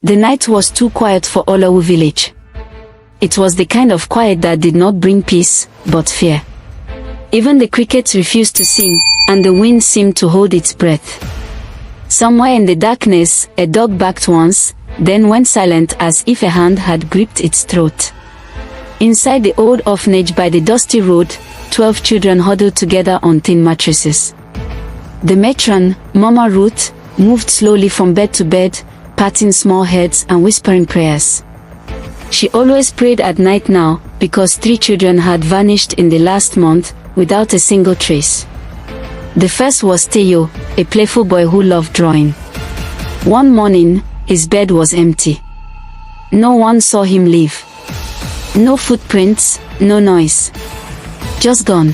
The night was too quiet for Olawu village. It was the kind of quiet that did not bring peace, but fear. Even the crickets refused to sing, and the wind seemed to hold its breath. Somewhere in the darkness, a dog barked once, then went silent as if a hand had gripped its throat. Inside the old orphanage by the dusty road, 12 children huddled together on thin mattresses. The matron, Mama Ruth, moved slowly from bed to bed, patting small heads and whispering prayers. She always prayed at night now, because 3 children had vanished in the last month, without a single trace. The first was Teo, a playful boy who loved drawing. One morning, his bed was empty. No one saw him leave. No footprints, no noise. Just gone.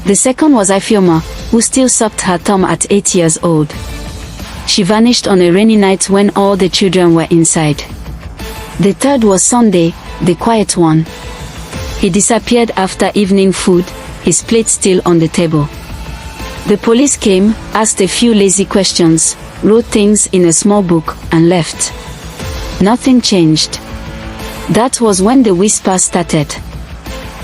The second was Ifioma, who still sucked her thumb at 8 years old. She vanished on a rainy night when all the children were inside. The third was Sunday, the quiet one. He disappeared after evening food, his plate still on the table. The police came, asked a few lazy questions, wrote things in a small book, and left. Nothing changed. That was when the whisper started.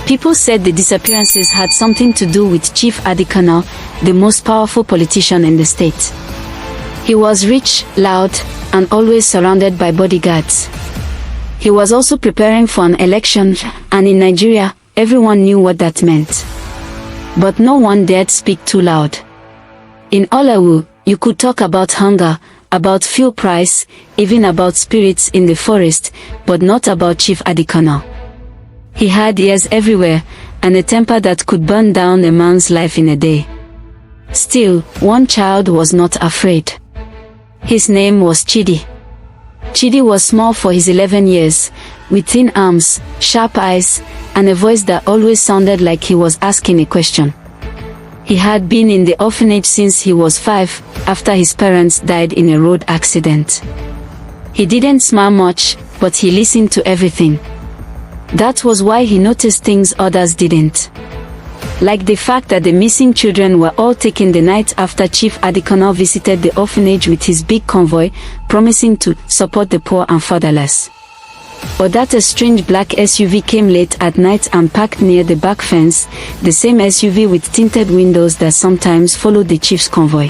People said the disappearances had something to do with Chief Adekunle, the most powerful politician in the state. He was rich, loud, and always surrounded by bodyguards. He was also preparing for an election, and in Nigeria, everyone knew what that meant. But no one dared speak too loud. In Olawu, you could talk about hunger, about fuel price, even about spirits in the forest, but not about Chief Adekunle. He had ears everywhere, and a temper that could burn down a man's life in a day. Still, one child was not afraid. His name was Chidi. Chidi was small for his 11 years, with thin arms, sharp eyes, and a voice that always sounded like he was asking a question. He had been in the orphanage since he was 5, after his parents died in a road accident. He didn't smile much, but he listened to everything. That was why he noticed things others didn't. Like the fact that the missing children were all taken the night after Chief Adekunle visited the orphanage with his big convoy, promising to support the poor and fatherless. Or that a strange black SUV came late at night and parked near the back fence, the same SUV with tinted windows that sometimes followed the chief's convoy.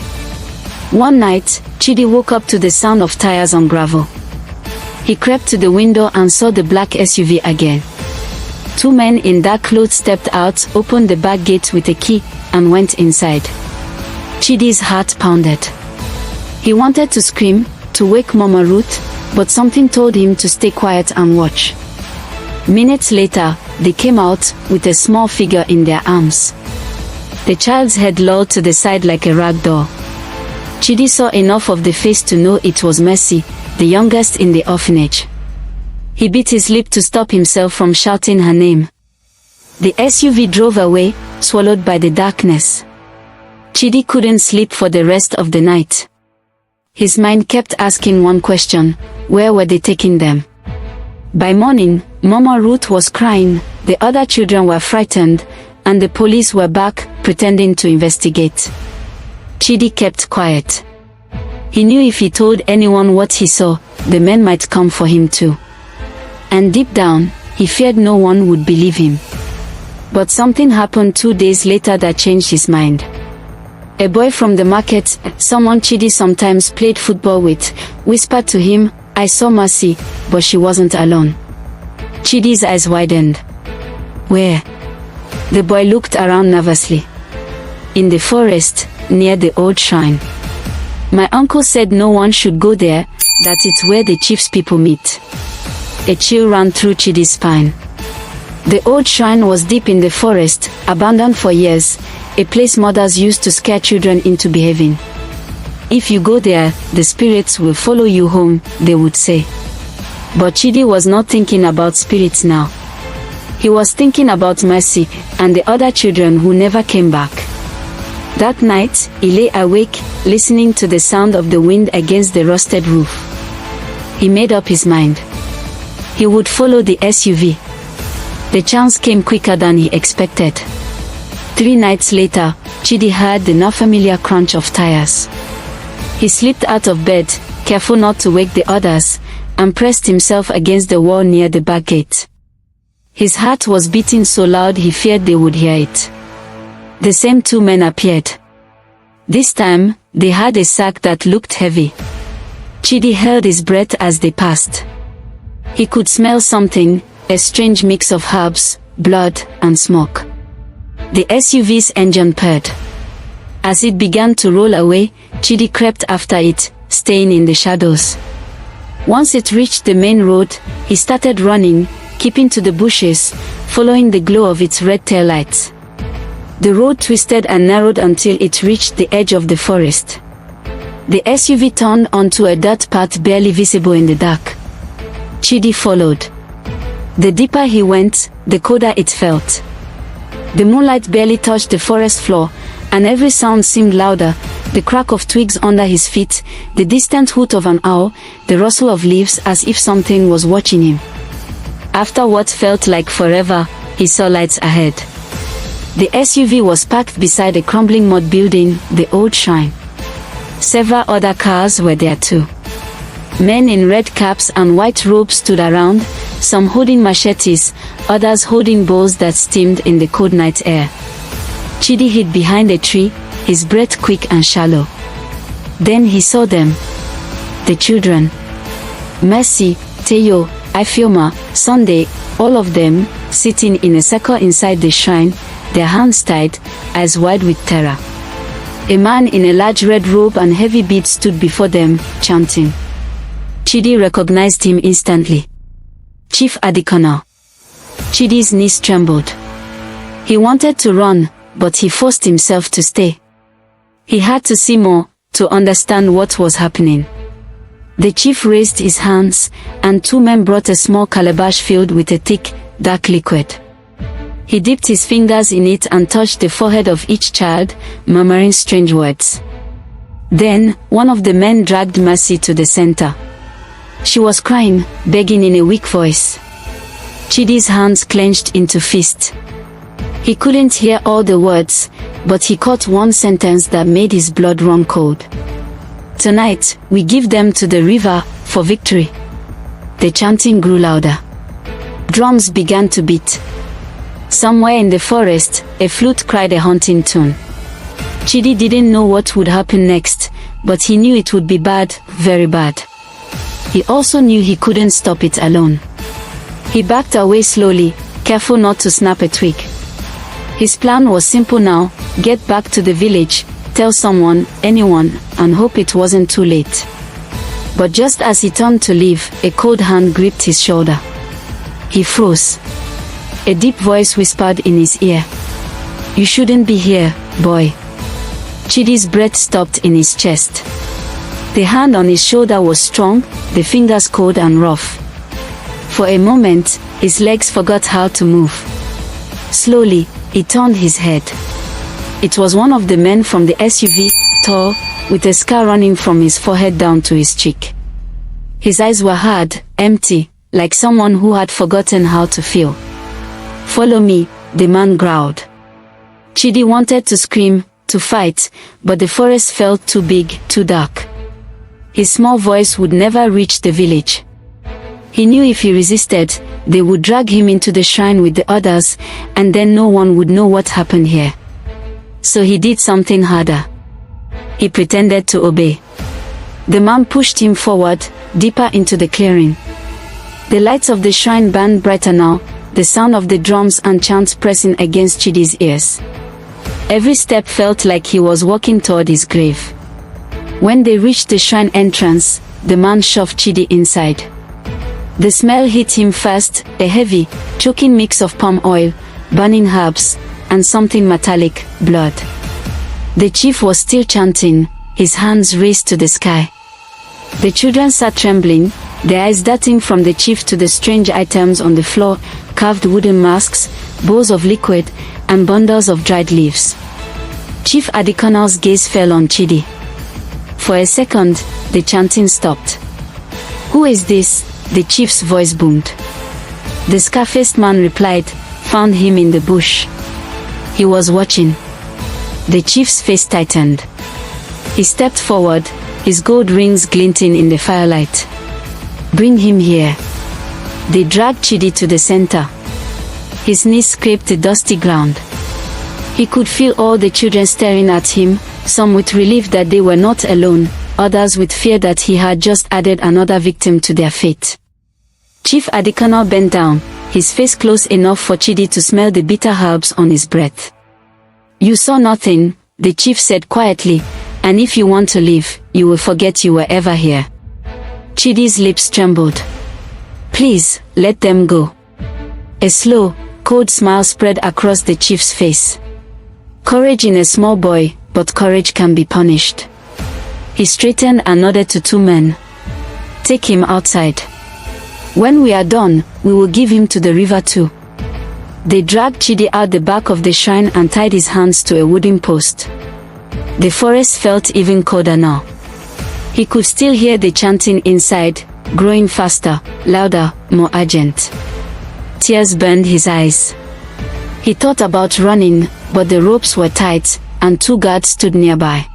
One night, Chidi woke up to the sound of tires on gravel. He crept to the window and saw the black SUV again. 2 men in dark clothes stepped out, opened the back gate with a key, and went inside. Chidi's heart pounded. He wanted to scream, to wake Mama Ruth, but something told him to stay quiet and watch. Minutes later, they came out, with a small figure in their arms. The child's head lolled to the side like a rag doll. Chidi saw enough of the face to know it was Mercy, the youngest in the orphanage. He bit his lip to stop himself from shouting her name. The SUV drove away, swallowed by the darkness. Chidi couldn't sleep for the rest of the night. His mind kept asking one question: where were they taking them? By morning, Mama Ruth was crying, the other children were frightened, and the police were back, pretending to investigate. Chidi kept quiet. He knew if he told anyone what he saw, the men might come for him too. And deep down, he feared no one would believe him. But something happened 2 days later that changed his mind. A boy from the market, someone Chidi sometimes played football with, whispered to him, "I saw Mercy, but she wasn't alone." Chidi's eyes widened. "Where?" The boy looked around nervously. "In the forest, near the old shrine. My uncle said no one should go there, that it's where the chief's people meet." A chill ran through Chidi's spine. The old shrine was deep in the forest, abandoned for years, a place mothers used to scare children into behaving. "If you go there, the spirits will follow you home," they would say. But Chidi was not thinking about spirits now. He was thinking about Mercy, and the other children who never came back. That night, he lay awake, listening to the sound of the wind against the rusted roof. He made up his mind. He would follow the SUV. The chance came quicker than he expected. 3 nights later, Chidi heard the now familiar crunch of tires. He slipped out of bed, careful not to wake the others, and pressed himself against the wall near the back gate. His heart was beating so loud he feared they would hear it. The same two men appeared. This time, they had a sack that looked heavy. Chidi held his breath as they passed. He could smell something, a strange mix of herbs, blood, and smoke. The SUV's engine purred. As it began to roll away, Chidi crept after it, staying in the shadows. Once it reached the main road, he started running, keeping to the bushes, following the glow of its red taillights. The road twisted and narrowed until it reached the edge of the forest. The SUV turned onto a dirt path barely visible in the dark. Chidi followed. The deeper he went, the colder it felt. The moonlight barely touched the forest floor, and every sound seemed louder: the crack of twigs under his feet, the distant hoot of an owl, the rustle of leaves, as if something was watching him. After what felt like forever, he saw lights ahead. The SUV was parked beside a crumbling mud building, the old shrine. Several other cars were there too. Men in red caps and white robes stood around, some holding machetes, others holding bowls that steamed in the cold night air. Chidi hid behind a tree, his breath quick and shallow. Then he saw them. The children. Mercy, Teo, Ifioma, Sunday, all of them, sitting in a circle inside the shrine, their hands tied, eyes wide with terror. A man in a large red robe and heavy beads stood before them, chanting. Chidi recognized him instantly. Chief Adekunle. Chidi's knees trembled. He wanted to run, but he forced himself to stay. He had to see more, to understand what was happening. The chief raised his hands, and two men brought a small calabash filled with a thick, dark liquid. He dipped his fingers in it and touched the forehead of each child, murmuring strange words. Then, one of the men dragged Mercy to the center. She was crying, begging in a weak voice. Chidi's hands clenched into fists. He couldn't hear all the words, but he caught one sentence that made his blood run cold. Tonight, we give them to the river, for victory. The chanting grew louder. Drums began to beat. Somewhere in the forest, a flute cried a haunting tune. Chidi didn't know what would happen next, but he knew it would be bad, very bad. He also knew he couldn't stop it alone. He backed away slowly, careful not to snap a twig. His plan was simple now: get back to the village, tell someone, anyone, and hope it wasn't too late. But just as he turned to leave, a cold hand gripped his shoulder. He froze. A deep voice whispered in his ear. You shouldn't be here, boy. Chidi's breath stopped in his chest. The hand on his shoulder was strong, the fingers cold and rough. For a moment, his legs forgot how to move. Slowly, he turned his head. It was one of the men from the SUV, tall, with a scar running from his forehead down to his cheek. His eyes were hard, empty, like someone who had forgotten how to feel. Follow me, the man growled. Chidi wanted to scream, to fight, but the forest felt too big, too dark. His small voice would never reach the village. He knew if he resisted, they would drag him into the shrine with the others, and then no one would know what happened here. So he did something harder. He pretended to obey. The man pushed him forward, deeper into the clearing. The lights of the shrine burned brighter now, the sound of the drums and chants pressing against Chidi's ears. Every step felt like he was walking toward his grave. When they reached the shrine entrance, the man shoved Chidi inside. The smell hit him fast, a heavy, choking mix of palm oil, burning herbs, and something metallic, blood. The chief was still chanting, his hands raised to the sky. The children sat trembling, their eyes darting from the chief to the strange items on the floor, carved wooden masks, bowls of liquid, and bundles of dried leaves. Chief Adekunle's gaze fell on Chidi. For a second, the chanting stopped. Who is this? The chief's voice boomed. The scar-faced man replied, found him in the bush. He was watching. The chief's face tightened. He stepped forward, his gold rings glinting in the firelight. "Bring him here." They dragged Chidi to the center. His knees scraped the dusty ground. He could feel all the children staring at him, some with relief that they were not alone, others with fear that he had just added another victim to their fate. Chief Adekunle bent down, his face close enough for Chidi to smell the bitter herbs on his breath. "You saw nothing," the chief said quietly, "and if you want to leave, you will forget you were ever here." Chidi's lips trembled. "Please, let them go." A slow, cold smile spread across the chief's face. Courage in a small boy, but courage can be punished. He straightened and nodded to two men. "Take him outside. When we are done, we will give him to the river too." They dragged Chidi out the back of the shrine and tied his hands to a wooden post. The forest felt even colder now. He could still hear the chanting inside, growing faster, louder, more urgent. Tears burned his eyes. He thought about running, but the ropes were tight, and two guards stood nearby.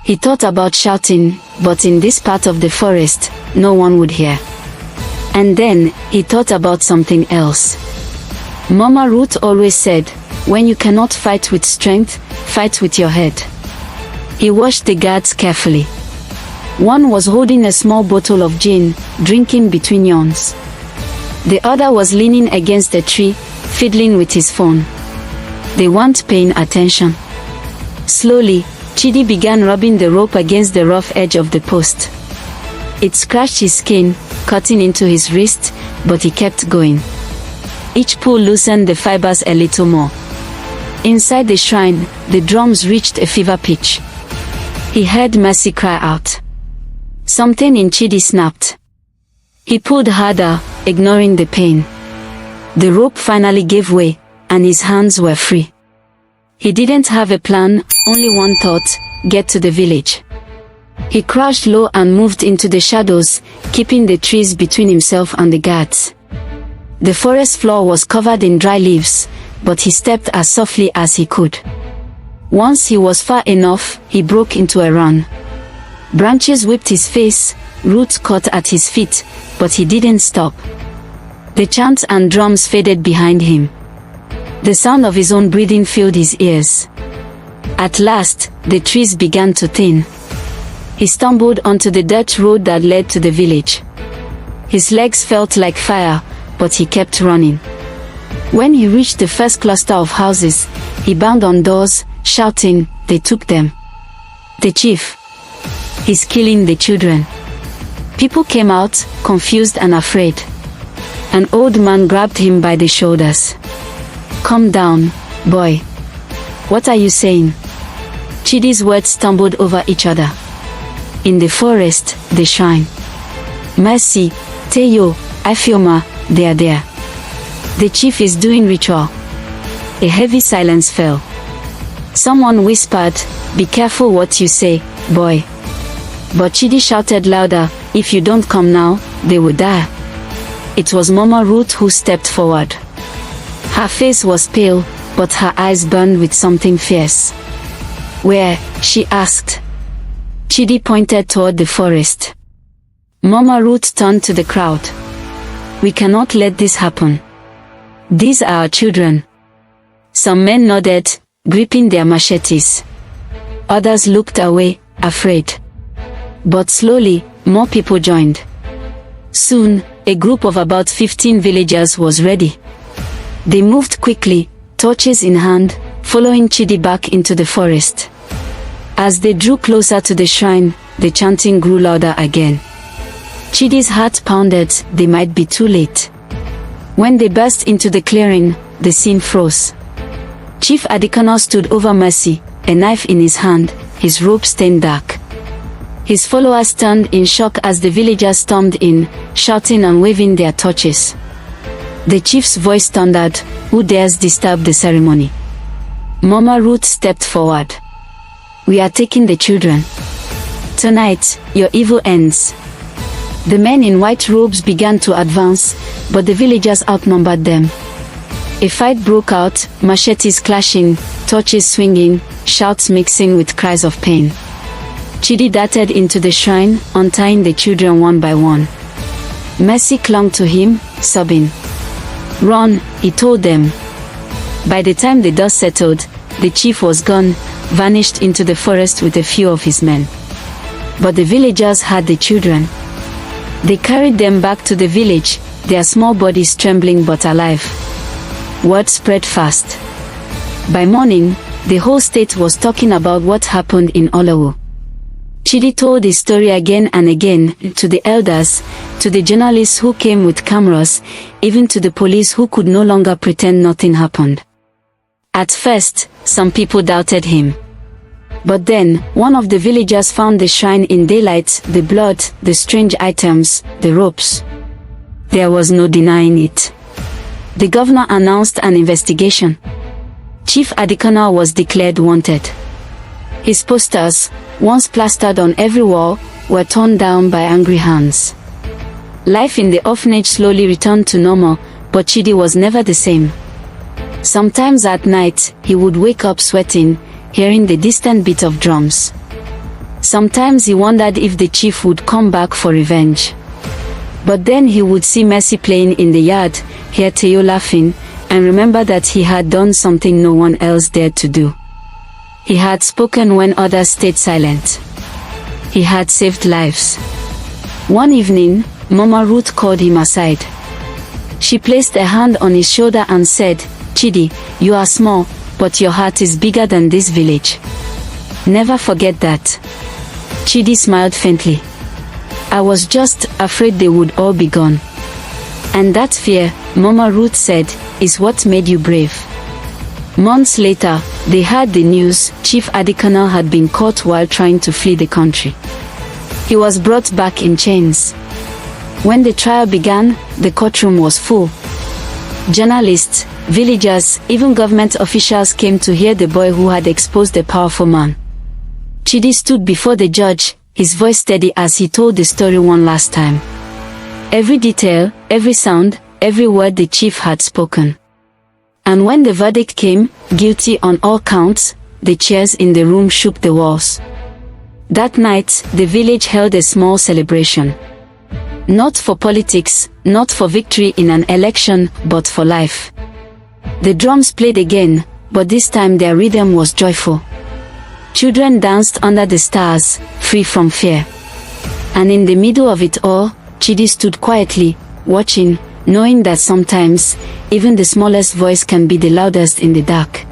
He thought about shouting, but in this part of the forest, no one would hear. And then, he thought about something else. Mama Ruth always said, "When you cannot fight with strength, fight with your head." He watched the guards carefully. One was holding a small bottle of gin, drinking between yawns. The other was leaning against a tree, fiddling with his phone. They weren't paying attention. Slowly, Chidi began rubbing the rope against the rough edge of the post. It scratched his skin, cutting into his wrist, but he kept going. Each pull loosened the fibers a little more. Inside the shrine, the drums reached a fever pitch. He heard Mercy cry out. Something in Chidi snapped. He pulled harder, ignoring the pain. The rope finally gave way, and his hands were free. He didn't have a plan, only one thought: get to the village. He crouched low and moved into the shadows, keeping the trees between himself and the guards. The forest floor was covered in dry leaves, but he stepped as softly as he could. Once he was far enough, he broke into a run. Branches whipped his face, roots caught at his feet, but he didn't stop. The chants and drums faded behind him. The sound of his own breathing filled his ears. At last, the trees began to thin. He stumbled onto the dirt road that led to the village. His legs felt like fire, but he kept running. When he reached the first cluster of houses, he banged on doors, shouting, "They took them. The chief. He's killing the children." People came out, confused and afraid. An old man grabbed him by the shoulders. "Calm down, boy. What are you saying?" Chidi's words stumbled over each other. In the forest, the shrine. "Mercy, Teyo, Ifioma, they are there. The chief is doing ritual." A heavy silence fell. Someone whispered, "Be careful what you say, boy." But Chidi shouted louder, "If you don't come now, they will die." It was Mama Ruth who stepped forward. Her face was pale, but her eyes burned with something fierce. "Where?" she asked. Chidi pointed toward the forest. Mama Ruth turned to the crowd. "We cannot let this happen. These are our children." Some men nodded, gripping their machetes. Others looked away, afraid. But slowly, more people joined. Soon, a group of about 15 villagers was ready. They moved quickly, torches in hand, following Chidi back into the forest. As they drew closer to the shrine, the chanting grew louder again. Chidi's heart pounded, they might be too late. When they burst into the clearing, the scene froze. Chief Adekunle stood over Mercy, a knife in his hand, his robe stained dark. His followers turned in shock as the villagers stormed in, shouting and waving their torches. The chief's voice thundered, "Who dares disturb the ceremony?" Mama Ruth stepped forward. "We are taking the children. Tonight, your evil ends." The men in white robes began to advance, but the villagers outnumbered them. A fight broke out, machetes clashing, torches swinging, shouts mixing with cries of pain. Chidi darted into the shrine, untying the children one by one. Mercy clung to him, sobbing. "Run," he told them. By the time the dust settled, the chief was gone, vanished into the forest with a few of his men. But the villagers had the children. They carried them back to the village, their small bodies trembling but alive. Word spread fast. By morning, the whole state was talking about what happened in Olawu. Chidi told his story again and again, to the elders, to the journalists who came with cameras, even to the police who could no longer pretend nothing happened. At first, some people doubted him. But then, one of the villagers found the shrine in daylight, the blood, the strange items, the ropes. There was no denying it. The governor announced an investigation. Chief Adekunle was declared wanted. His posters, once plastered on every wall, were torn down by angry hands. Life in the orphanage slowly returned to normal, but Chidi was never the same. Sometimes at night, he would wake up sweating, hearing the distant beat of drums. Sometimes he wondered if the chief would come back for revenge. But then he would see Mercy playing in the yard, hear Theo laughing, and remember that he had done something no one else dared to do. He had spoken when others stayed silent. He had saved lives. One evening, Mama Ruth called him aside. She placed a hand on his shoulder and said, "Chidi, you are small, but your heart is bigger than this village. Never forget that." Chidi smiled faintly. "I was just afraid they would all be gone." "And that fear," Mama Ruth said, "is what made you brave." Months later, they heard the news: Chief Adekunle had been caught while trying to flee the country. He was brought back in chains. When the trial began, the courtroom was full. Journalists, villagers, even government officials came to hear the boy who had exposed a powerful man. Chidi stood before the judge, his voice steady as he told the story one last time. Every detail, every sound, every word the chief had spoken. And when the verdict came, guilty on all counts, the chairs in the room shook the walls. That night, the village held a small celebration. Not for politics, not for victory in an election, but for life. The drums played again, but this time their rhythm was joyful. Children danced under the stars, free from fear. And in the middle of it all, Chidi stood quietly, watching, knowing that sometimes, even the smallest voice can be the loudest in the dark.